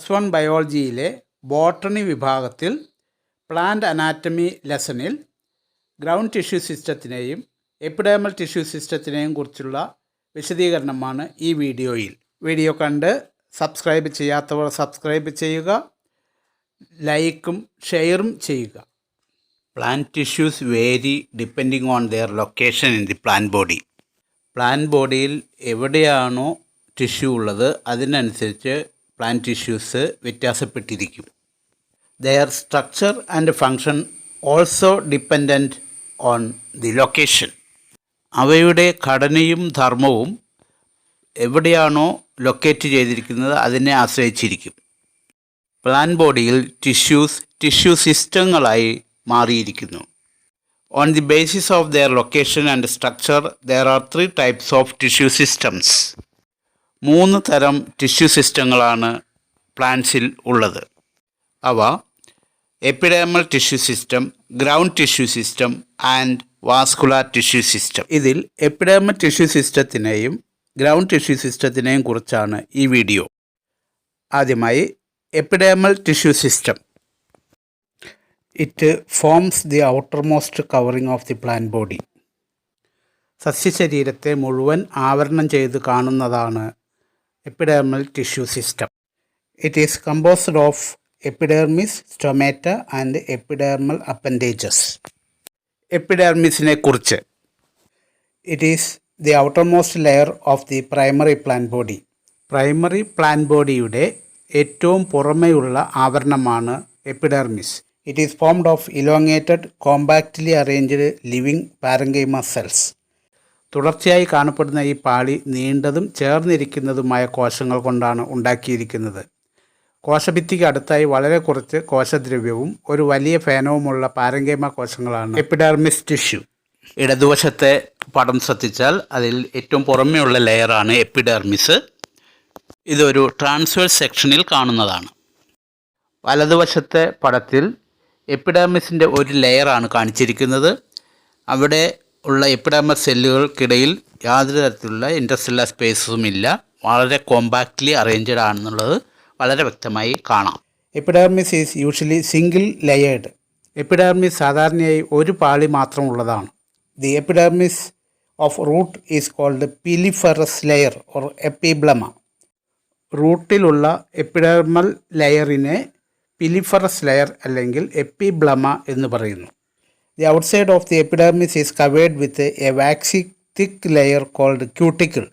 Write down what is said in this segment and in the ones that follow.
+1 ബയോളജിയിലെ ബോട്ടണി വിഭാഗത്തിൽ plant anatomy ലെസണിൽ ഗ്രൗണ്ട് ടിഷ്യൂ സിസ്റ്റത്തിനെയും എപ്പിഡേമൽ ടിഷ്യൂ സിസ്റ്റത്തിനെയും കുറിച്ചുള്ള വിശദീകരണമാണ് ഈ വീഡിയോയിൽ. വീഡിയോ കണ്ട് സബ്സ്ക്രൈബ് ചെയ്യാത്തവർ സബ്സ്ക്രൈബ് ചെയ്യുക, ലൈക്കും ഷെയറും ചെയ്യുക. Plant tissues vary depending on their location in the plant body. Plant ബോഡിയിൽ എവിടെയാണോ ടിഷ്യൂ ഉള്ളത് അതിനനുസരിച്ച് പ്ലാന്റ് ടിഷ്യൂസ് വ്യത്യാസപ്പെട്ടിരിക്കും. Their structure and function also dependent on the location. അവയുടെ ഘടനയും ധർമ്മവും എവിടെയാണോ ലൊക്കേറ്റ് ചെയ്തിരിക്കുന്നത് അതിനെ ആശ്രയിച്ചിരിക്കും. പ്ലാന്റ് ബോഡിയിൽ ടിഷ്യൂ സിസ്റ്റങ്ങളായി മാറിയിരിക്കുന്നു. On the basis of their location and structure there are 3 types of tissue systems. 3 തരം ടിഷ്യൂ സിസ്റ്റങ്ങളാണ് പ്ലാന്റ്സിൽ ഉള്ളത്. അവ epidermal tissue system, ground tissue system and vascular tissue system. ഇതിൽ എപ്പിഡേമൽ ടിഷ്യൂ സിസ്റ്റത്തിനെയും ഗ്രൗണ്ട് ടിഷ്യൂ സിസ്റ്റത്തിനെയും കുറിച്ചാണ് ഈ വീഡിയോ. ആദ്യമായി epidermal tissue system. It forms the outermost covering of the plant body. സസ്യശരീരത്തെ മുഴുവൻ ആവരണം ചെയ്ത് കാണുന്നതാണ് epidermal tissue system. It is composed of epidermis, stomata and epidermal appendages. എപ്പിഡെർമിസിനെ കുറിച്ച്, it is the outermost layer of the primary plant body. Primary plant ബോഡിയുടെ ഏറ്റവും പുറമെയുള്ള ആവരണമാണ് epidermis. It is formed of elongated, compactly arranged living parenchyma cells. തുടർച്ചയായി കാണപ്പെടുന്ന ഈ പാളി നീണ്ടതും ചേർന്നിരിക്കുന്നതുമായ കോശങ്ങൾ കൊണ്ടാണ് ഉണ്ടാക്കിയിരിക്കുന്നത്. കോശഭിത്തിക്ക് അടുത്തായി വളരെ കുറച്ച് കോശദ്രവ്യവും ഒരു വലിയ ഫേനവുമുള്ള പാരങ്കൈമ കോശങ്ങളാണ് എപ്പിഡെർമിസ് ടിഷ്യൂ. ഇടതുവശത്തെ പടം ശ്രദ്ധിച്ചാൽ അതിൽ ഏറ്റവും പുറമെയുള്ള ലെയറാണ് എപ്പിഡെർമിസ്. ഇതൊരു ട്രാൻസ്വേഴ്സ് സെക്ഷനിൽ കാണുന്നതാണ്. വലതുവശത്തെ പടത്തിൽ എപ്പിഡെർമിസിൻ്റെ ഒരു ലെയറാണ് കാണിച്ചിരിക്കുന്നത്. അവിടെ ഉള്ള എപ്പിഡെർമൽ സെല്ലുകൾക്കിടയിൽ യാതൊരു തരത്തിലുള്ള ഇൻ്റർസെല്ലുലാർ സ്പേസും ഇല്ല. വളരെ കോമ്പാക്റ്റ്ലി അറേഞ്ച്ഡ് ആണെന്നുള്ളത് വളരെ വ്യക്തമായി കാണാം. Epidermis is usually single layered. Epidermis സാധാരണയായി ഒരു പാളി മാത്രമുള്ളതാണ്. The epidermis of root is called piliferous layer or epiblema. റൂട്ടിലുള്ള എപ്പിഡെർമൽ ലെയറിനെ പിലിഫറസ് ലെയർ അല്ലെങ്കിൽ എപ്പിബ്ലമ എന്ന് പറയുന്നു. The outside of the epidermis is covered with a waxy thick layer called cuticle.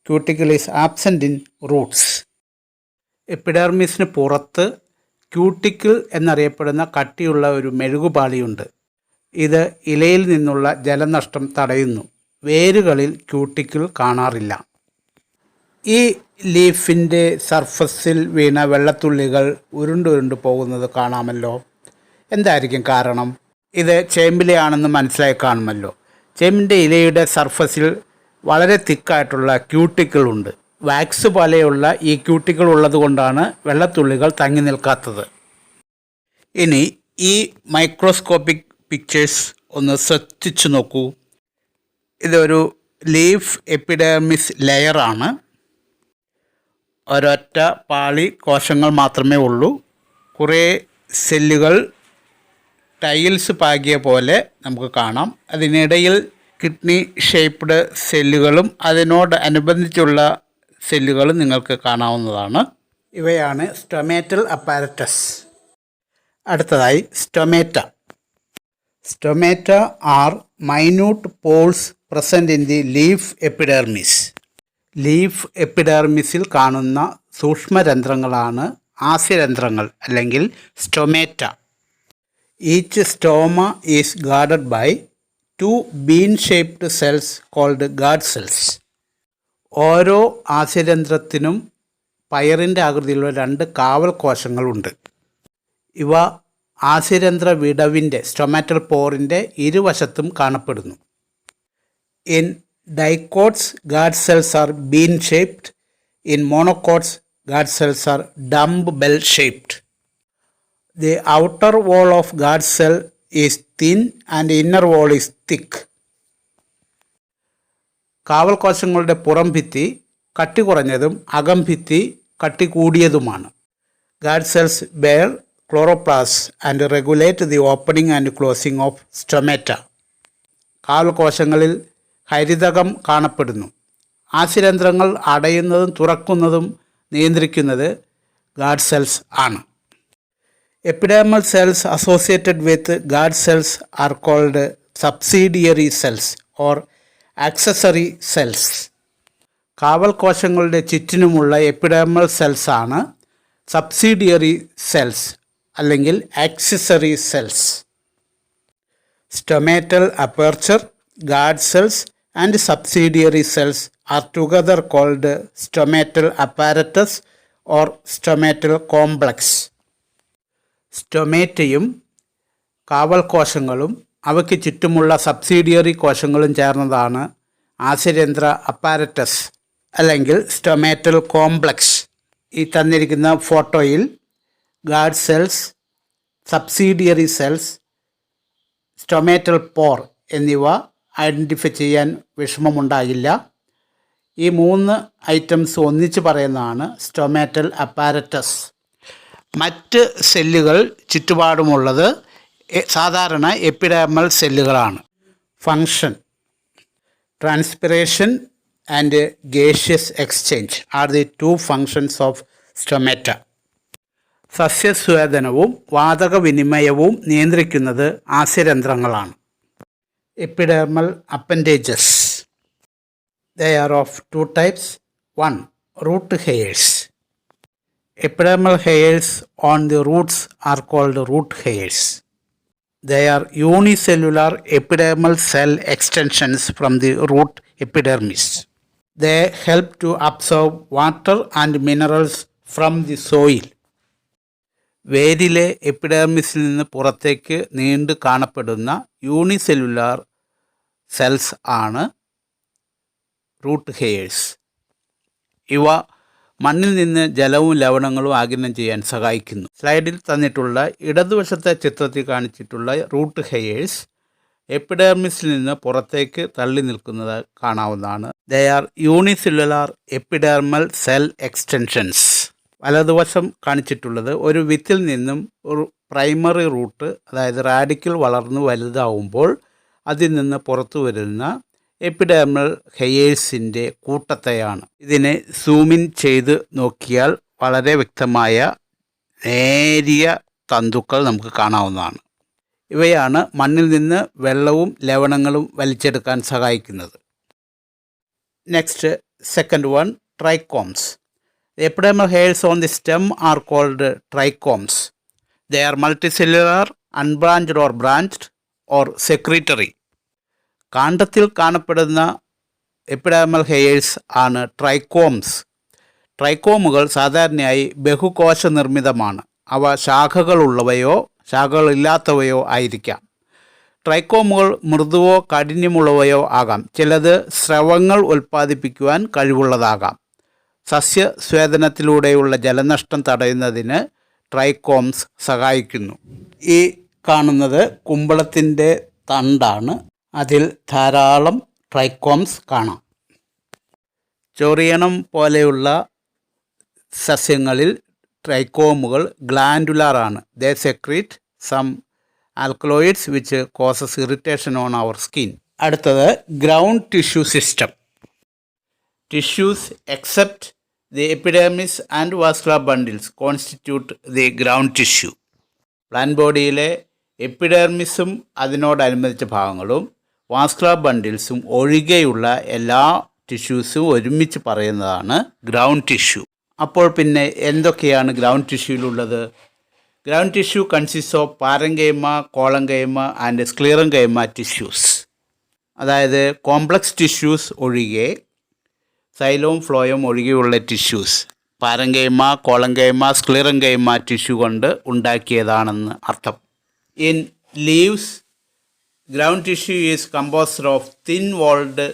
Cuticle is absent in roots. എപ്പിഡെർമിസിന് പുറത്ത് cuticle എന്നറിയപ്പെടുന്ന കട്ടിയുള്ള ഒരു മെഴുകുപാളിയുണ്ട്. ഇത് ഇലയിൽ നിന്നുള്ള ജലനഷ്ടം തടയുന്നു. വേരുകളിൽ ക്യൂട്ടിക്കിൾ കാണാറില്ല. ഈ ലീഫിൻ്റെ സർഫസിൽ വീണ വെള്ളത്തുള്ളികൾ ഉരുണ്ടുരുണ്ട് പോകുന്നത് കാണാമല്ലോ. എന്തായിരിക്കും കാരണം? ഇത് ചേമ്പിലയാണെന്ന് മനസ്സിലായി കാണുമല്ലോ. ചേമ്പിൻ്റെ ഇലയുടെ സർഫസിൽ വളരെ തിക്കായിട്ടുള്ള ക്യൂട്ടിക്കിൾ ഉണ്ട്. വാക്സ് പോലെയുള്ള ഈ ക്യൂട്ടിക്കിൾ ഉള്ളതുകൊണ്ടാണ് വെള്ളത്തുള്ളികൾ തങ്ങി നിൽക്കാത്തത്. ഇനി ഈ മൈക്രോസ്കോപ്പിക് പിക്ചേഴ്സ് ഒന്ന് ശ്രദ്ധിച്ചു നോക്കൂ. ഇതൊരു ലീഫ് എപ്പിഡെർമിസ് ലെയറാണ്. ഒരൊറ്റ പാളി കോശങ്ങൾ മാത്രമേ ഉള്ളൂ. കുറേ സെല്ലുകൾ ടൈൽസ് പാകിയ പോലെ നമുക്ക് കാണാം. അതിനിടയിൽ കിഡ്നി ഷേപ്പ്ഡ് സെല്ലുകളും അതിനോട് അനുബന്ധിച്ചുള്ള സെല്ലുകളും നിങ്ങൾക്ക് കാണാവുന്നതാണ്. ഇവയാണ് സ്റ്റൊമാറ്റൽ അപ്പാരറ്റസ്. അടുത്തതായി stomata. Stomata are minute pores present in the leaf epidermis. Leaf എപ്പിഡെർമിസിൽ കാണുന്ന സൂക്ഷ്മരന്ധ്രങ്ങളാണ് ആസ്യരന്ധ്രങ്ങൾ അല്ലെങ്കിൽ stomata. Each stoma is guarded by 2 bean-shaped cells called guard cells. ഓരോ ആസ്യരന്ധ്രത്തിനും പയറിൻ്റെ ആകൃതിയിലുള്ള 2 കാവൽ കോശങ്ങളുണ്ട്. ഇവ ആസ്യരന്ധ്ര വിടവിൻ്റെ സ്റ്റൊമാറ്റൽ പോറിൻ്റെ ഇരുവശത്തും കാണപ്പെടുന്നു. In dicots guard cells are bean shaped. In monocots guard cells are dumbbell shaped. The outer wall of guard cell is thin and inner wall is thick. കാവൽ കോശങ്ങളുടെ പുറം ഭിത്തി കട്ടി കുറഞ്ഞതും അകം ഭിത്തി കട്ടി കൂടിയതുമാണ്. Guard cells bear chloroplasts and regulate the opening and closing of stomata. കാവൽ കോശങ്ങളിൽ ഹരിതകം കാണപ്പെടുന്നു. ആസ്യരന്ധ്രങ്ങൾ അടയുന്നതും തുറക്കുന്നതും നിയന്ത്രിക്കുന്നത് ഗാർഡ് സെൽസ് ആണ്. Epidermal cells associated with guard cells are called subsidiary cells or accessory cells. കാവൽ കോശങ്ങളുടെ ചുറ്റിനുമുള്ള എപ്പിഡെർമൽ സെൽസ് ആണ് സബ്സിഡിയറി സെൽസ് അല്ലെങ്കിൽ accessory cells. Stomatal aperture, guard cells and subsidiary cells are together called stomatal apparatus or stomatal complex. സ്റ്റൊമേറ്റയും കാവൽ കോശങ്ങളും അവയ്ക്ക് ചുറ്റുമുള്ള സബ്സിഡിയറി കോശങ്ങളും ചേർന്നതാണ് ആസ്യരന്ധ്ര അപ്പാരറ്റസ് അല്ലെങ്കിൽ സ്റ്റൊമാറ്റൽ കോംപ്ലക്സ്. ഈ തന്നിരിക്കുന്ന ഫോട്ടോയിൽ guard cells, subsidiary cells, stomatal pore എന്നിവ ഐഡൻറ്റിഫൈ ചെയ്യാൻ വിഷമമുണ്ടാകില്ല. ഈ 3 ഐറ്റംസ് ഒന്നിച്ച് പറയുന്നതാണ് സ്റ്റൊമാറ്റൽ അപ്പാരറ്റസ്. മറ്റ് സെല്ലുകൾ ചുറ്റുപാടുമുള്ളത് സാധാരണ എപ്പിഡെർമൽ സെല്ലുകളാണ്. Function, transpiration and gaseous exchange are the 2 functions of stomata. സസ്യസ്വേദനവും വാതക വിനിമയവും നിയന്ത്രിക്കുന്നത് ആസ്യരന്ധ്രങ്ങളാണ്. Epidermal appendages. They are of 2 types. 1. Root hairs. Epidermal hairs on the roots are called root hairs. They are unicellular epidermal cell extensions from the root epidermis. They help to absorb water and minerals from the soil. വേരിലെ എപ്പിഡെർമിസിൽ നിന്ന് പുറത്തേക്ക് നീണ്ടു കാണപ്പെടുന്ന unicellular cells ആണ് root hairs. ഇവ മണ്ണിൽ നിന്ന് ജലവും ലവണങ്ങളും ആഗിരണം ചെയ്യാൻ സഹായിക്കുന്നു. സ്ലൈഡിൽ തന്നിട്ടുള്ള ഇടതുവശത്തെ ചിത്രത്തിൽ കാണിച്ചിട്ടുള്ള റൂട്ട് ഹെയർസ് എപ്പിഡെർമിസിൽ നിന്ന് പുറത്തേക്ക് തള്ളി നിൽക്കുന്നത് കാണാവുന്നതാണ്. They are unicellular epidermal cell extensions. വലതുവശം കാണിച്ചിട്ടുള്ളത് ഒരു വിത്തിൽ നിന്നും ഒരു പ്രൈമറി റൂട്ട്, അതായത് റാഡിക്കൽ വളർന്നു വലുതാവുമ്പോൾ അതിൽ നിന്ന് പുറത്തു വരുന്ന എപ്പിഡെർമൽ ഹെയേഴ്സിൻ്റെ കൂട്ടത്തെയാണ്. ഇതിനെ സൂമിൻ ചെയ്ത് നോക്കിയാൽ വളരെ വ്യക്തമായ നേരിയ തന്തുക്കൾ നമുക്ക് കാണാവുന്നതാണ്. ഇവയാണ് മണ്ണിൽ നിന്ന് വെള്ളവും ലവണങ്ങളും വലിച്ചെടുക്കാൻ സഹായിക്കുന്നത്. Next, second one, trichomes. The epidermal hairs on the stem are called trichomes. They are multicellular, unbranched or branched or secretory. കാണ്ഡത്തിൽ കാണപ്പെടുന്ന എപ്പിഡെർമൽ ഹെയർസ് ആണ് ട്രൈക്കോംസ്. ട്രൈക്കോമുകൾ സാധാരണയായി ബഹുകോശ നിർമ്മിതമാണ്. അവ ശാഖകളുള്ളവയോ ശാഖകളില്ലാത്തവയോ ആയിരിക്കാം. ട്രൈക്കോമുകൾ മൃദുവോ കാഠിന്യമുള്ളവയോ ആകാം. ചിലത് സ്രവങ്ങൾ ഉൽപ്പാദിപ്പിക്കുവാൻ കഴിവുള്ളതാകാം. സസ്യസ്വേദനത്തിലൂടെയുള്ള ജലനഷ്ടം തടയുന്നതിന് ട്രൈക്കോംസ് സഹായിക്കുന്നു. ഈ കാണുന്നത് കുമ്പളത്തിൻ്റെ തണ്ടാണ്. അതിൽ ധാരാളം ട്രൈക്കോംസ് കാണാം. ചൊറിയണം പോലെയുള്ള സസ്യങ്ങളിൽ ട്രൈക്കോമുകൾ ഗ്ലാൻഡുലാറാണ്. They secrete some alkaloids which causes irritation on our skin. അടുത്തത് ground tissue system. Tissues except the epidermis and vascular bundles constitute the ground tissue. Plant ബോഡിയിലെ എപ്പിഡെർമിസും അതിനോടനുബന്ധിച്ച ഭാഗങ്ങളും വാസ്കുലർ ബണ്ടിൽസും ഒഴികെയുള്ള എല്ലാ ടിഷ്യൂസും ഒരുമിച്ച് പറയുന്നതാണ് ഗ്രൗണ്ട് ടിഷ്യൂ. അപ്പോൾ പിന്നെ എന്തൊക്കെയാണ് ഗ്രൗണ്ട് ടിഷ്യൂയിലുള്ളത്? Ground tissue consist of parenchyma, collenchyma and sclerenchyma tissues. അതായത് കോംപ്ലക്സ് ടിഷ്യൂസ് ഒഴികെ സൈലോം ഫ്ലോയം ഒഴികെയുള്ള tissues parenchyma, collenchyma, sclerenchyma tissue കൊണ്ട് ഉണ്ടാക്കിയതാണെന്ന് അർത്ഥം. In leaves, ground tissue is composed of thin walled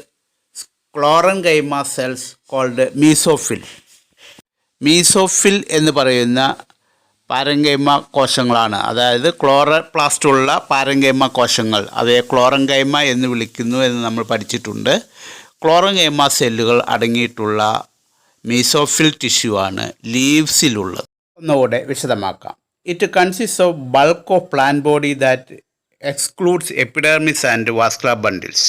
chlorenchyma cells called mesophyll. Mesophyll എന്ന് പറയുന്ന parenchyma കോശങ്ങളാണ്. അതായത് ക്ലോറോപ്ലാസ്റ്റുള്ള പാരങ്കൈമ കോശങ്ങൾ, അവയെ ക്ലോറങ്കൈമ എന്ന് വിളിക്കുന്നു എന്ന് നമ്മൾ പഠിച്ചിട്ടുണ്ട്. ക്ലോറങ്കൈമ സെല്ലുകൾ അടങ്ങിയിട്ടുള്ള മീസോഫിൽ ടിഷ്യൂ ആണ് ലീവ്സിലുള്ളത്. ഒന്നുകൂടെ വിശദമാക്കാം. It consist of bulk of plant body that excludes epidermis and vascular bundles.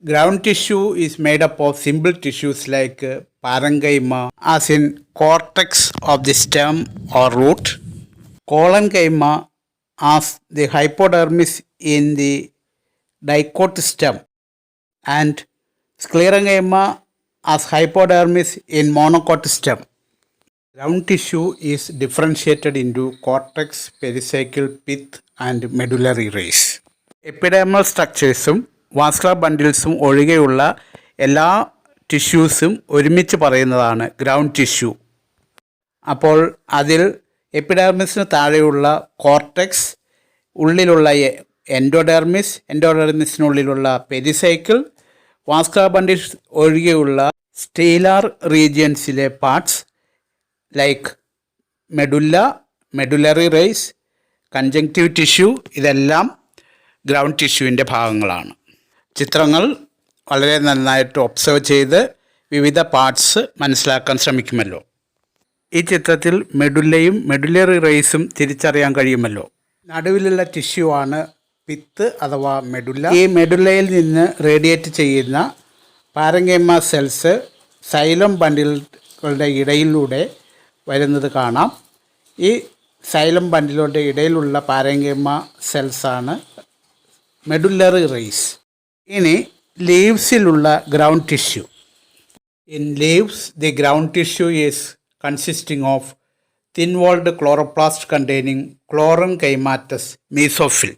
Ground tissue is made up of simple tissues like parenchyma, as in cortex of the stem or root, collenchyma as the hypodermis in the dicot stem, and sclerenchyma as hypodermis in monocot stem. Ground tissue is differentiated into cortex, pericycle, pith, and medullary rays. Epidermal structures vascular ബണ്ടിൽസും ഒഴികെയുള്ള എല്ലാ ടിഷ്യൂസും ഒരുമിച്ച് പറയുന്നതാണ് ground tissue. അപ്പോൾ അതിൽ എപ്പിഡെർമിസിന് താഴെയുള്ള cortex, ഉള്ളിലുള്ള endodermis, എൻഡോഡെർമിസിനുള്ളിലുള്ള പെരിസൈക്കിൾ, വാസ്കുലർ ബണ്ടിൽസ് ഒഴികെയുള്ള സ്റ്റീലാർ റീജിയൻസിലെ parts like medulla, medullary rays, conjunctive tissue, ഇതെല്ലാം ഗ്രൗണ്ട് ടിഷ്യൂവിൻ്റെ ഭാഗങ്ങളാണ്. ചിത്രങ്ങൾ വളരെ നന്നായിട്ട് ഒബ്സർവ് ചെയ്ത് വിവിധ പാർട്സ് മനസ്സിലാക്കാൻ ശ്രമിക്കുമല്ലോ. ഈ ചിത്രത്തിൽ മെഡുല്ലയും മെഡുലറി റേസും തിരിച്ചറിയാൻ കഴിയുമല്ലോ. നടുവിലുള്ള ടിഷ്യൂ ആണ് പിത്ത് അഥവാ മെഡുല്ല. ഈ മെഡുല്ലയിൽ നിന്ന് റേഡിയേറ്റ് ചെയ്യുന്ന പാരങ്കൈമ സെൽസ് സൈലം ബണ്ടിലുകളുടെ ഇടയിലൂടെ വരുന്നത് കാണാം. ഈ സൈലം ബണ്ടിലുകളുടെ ഇടയിലുള്ള പാരങ്കൈമ സെൽസാണ് മെഡുലറി റേസ്. ഇനി ലീവ്സിലുള്ള ground tissue. In leaves the ground tissue is consisting of thin walled chloroplast containing chlorenchymatous mesophyll.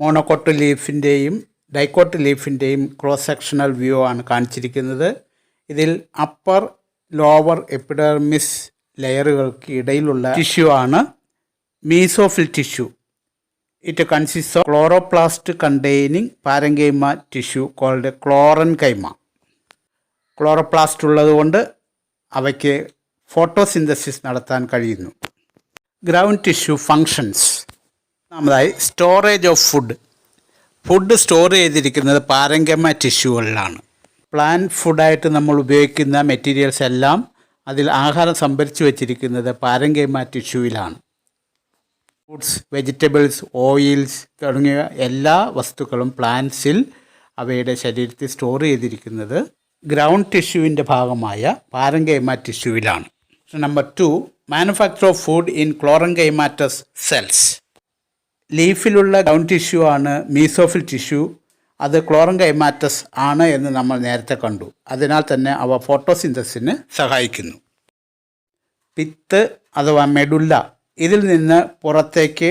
Monocot ലീഫിൻ്റെയും ഡൈക്കോട്ട് ലീഫിൻ്റെയും ക്രോസ് സെക്ഷണൽ വ്യൂ ആണ് കാണിച്ചിരിക്കുന്നത്. ഇതിൽ അപ്പർ ലോവർ എപ്പിഡെർമിസ് ലെയറുകൾക്ക് ഇടയിലുള്ള ടിഷ്യൂ ആണ് mesophyll tissue. It consists of chloroplast containing parenchyma tissue called chloroenchyma. Chloroplast ഉള്ളതുകൊണ്ട് അവയ്ക്ക് photosynthesis നടത്താൻ കഴിയുന്നു. Ground tissue functions. ഒന്നാമതായി സ്റ്റോറേജ് ഓഫ് ഫുഡ് സ്റ്റോർ ചെയ്തിരിക്കുന്നത് പാരങ്കൈമ ടിഷ്യൂകളിലാണ്. പ്ലാന്റ് ഫുഡായിട്ട് നമ്മൾ ഉപയോഗിക്കുന്ന മെറ്റീരിയൽസ് എല്ലാം അതിൽ ആഹാരം സംഭരിച്ചു വച്ചിരിക്കുന്നത് പാരങ്കൈമ ടിഷ്യൂവിലാണ്. ഫ്രൂട്ട്സ്, വെജിറ്റബിൾസ്, ഓയിൽസ് തുടങ്ങിയ എല്ലാ വസ്തുക്കളും പ്ലാന്റ്സിൽ അവയുടെ ശരീരത്തിൽ സ്റ്റോർ ചെയ്തിരിക്കുന്നത് ഗ്രൗണ്ട് ടിഷ്യൂവിൻ്റെ ഭാഗമായ പാരങ്കൈമ ടിഷ്യൂവിലാണ്. Number 2, manufacture of food in chlorenchymatous cells. ലീഫിലുള്ള ഗ്രൗണ്ട് ടിഷ്യൂ ആണ് മീസോഫിൽ ടിഷ്യൂ. അത് ക്ലോറൻകൈമാറ്റസ് ആണ് എന്ന് നമ്മൾ നേരത്തെ കണ്ടു. അതിനാൽ തന്നെ അവ ഫോട്ടോസിന്തസിന് സഹായിക്കുന്നു. പിത്ത് അഥവാ മെഡുല്ല, ഇതിൽ നിന്ന് പുറത്തേക്ക്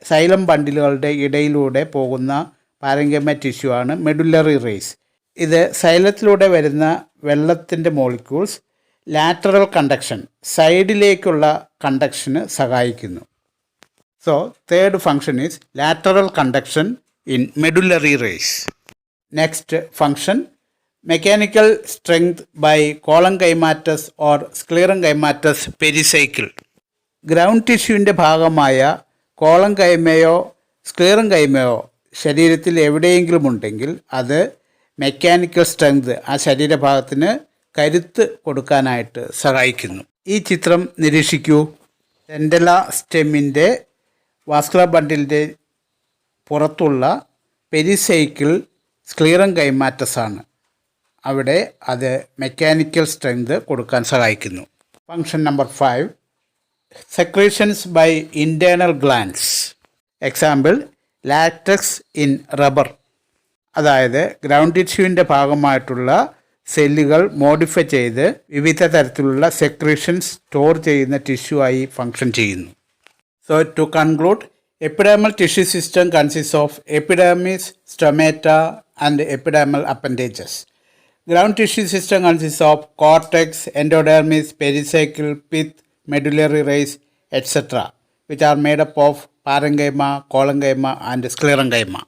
സൈലം ബണ്ടിലുകളുടെ ഇടയിലൂടെ പോകുന്ന പാരങ്കൈമ ടിഷ്യൂ ആണ് മെഡുലറി റേസ്. ഇത് സൈലത്തിലൂടെ വരുന്ന വെള്ളത്തിൻ്റെ മോളിക്യൂൾസ് ലാറ്ററൽ കണ്ടക്ഷൻ, സൈഡിലേക്കുള്ള കണ്ടക്ഷന് സഹായിക്കുന്നു. So third function is lateral conduction in medullary rays. Next function mechanical strength by collenchymatous or sclerenchymatous pericycle. Ground ടിഷ്യൂവിൻ്റെ ഭാഗമായ കോളൻകൈമയോ സ്ക്ലീറൻകൈമയോ ശരീരത്തിൽ എവിടെയെങ്കിലും ഉണ്ടെങ്കിൽ അത് മെക്കാനിക്കൽ സ്ട്രെങ്ത്, ആ ശരീരഭാഗത്തിന് കരുത്ത് കൊടുക്കാനായിട്ട് സഹായിക്കുന്നു. ഈ ചിത്രം നിരീക്ഷിക്കൂ. സെൻഡല സ്റ്റെമ്മിൻ്റെ വാസ്കുലർ ബണ്ടിലിൻ്റെ പുറത്തുള്ള പെരിസൈക്കിൾ സ്ക്ലീറൻകൈമാറ്റസ് ആണ്. അവിടെ അത് മെക്കാനിക്കൽ സ്ട്രെങ്ത് കൊടുക്കാൻ സഹായിക്കുന്നു. Function number 5, secretions by internal glands. Example latex in rubber. അതായത് ഗ്രൗണ്ട് ടിഷ്യൂവിൻ്റെ ഭാഗമായിട്ടുള്ള സെല്ലുകൾ മോഡിഫൈ ചെയ്ത് വിവിധ തരത്തിലുള്ള സെക്രീഷൻസ് സ്റ്റോർ ചെയ്യുന്ന ടിഷ്യൂ ആയി ഫങ്ഷൻ ചെയ്യുന്നു. So to conclude, epidermal tissue system consist of epidermis, stomata and epidermal appendages. Ground tissue system consist of cortex, endodermis, pericycle, pith, medullary rays, etc., which are made up of parenchyma, collenchyma and sclerenchyma.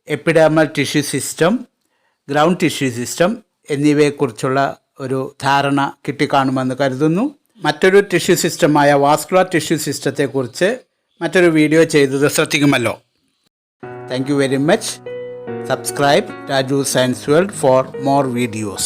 Epidermal tissue system, ground tissue system എന്നിവയെക്കുറിച്ചുള്ള ഒരു ധാരണ കിട്ടിക്കാണുമെന്ന് കരുതുന്നു. മറ്റൊരു tissue സിസ്റ്റമായ vascular tissue സിസ്റ്റത്തെക്കുറിച്ച് മറ്റൊരു video ചെയ്തത് ശ്രദ്ധിക്കുമല്ലോ. Thank you very much. Subscribe Raju Science World for more videos.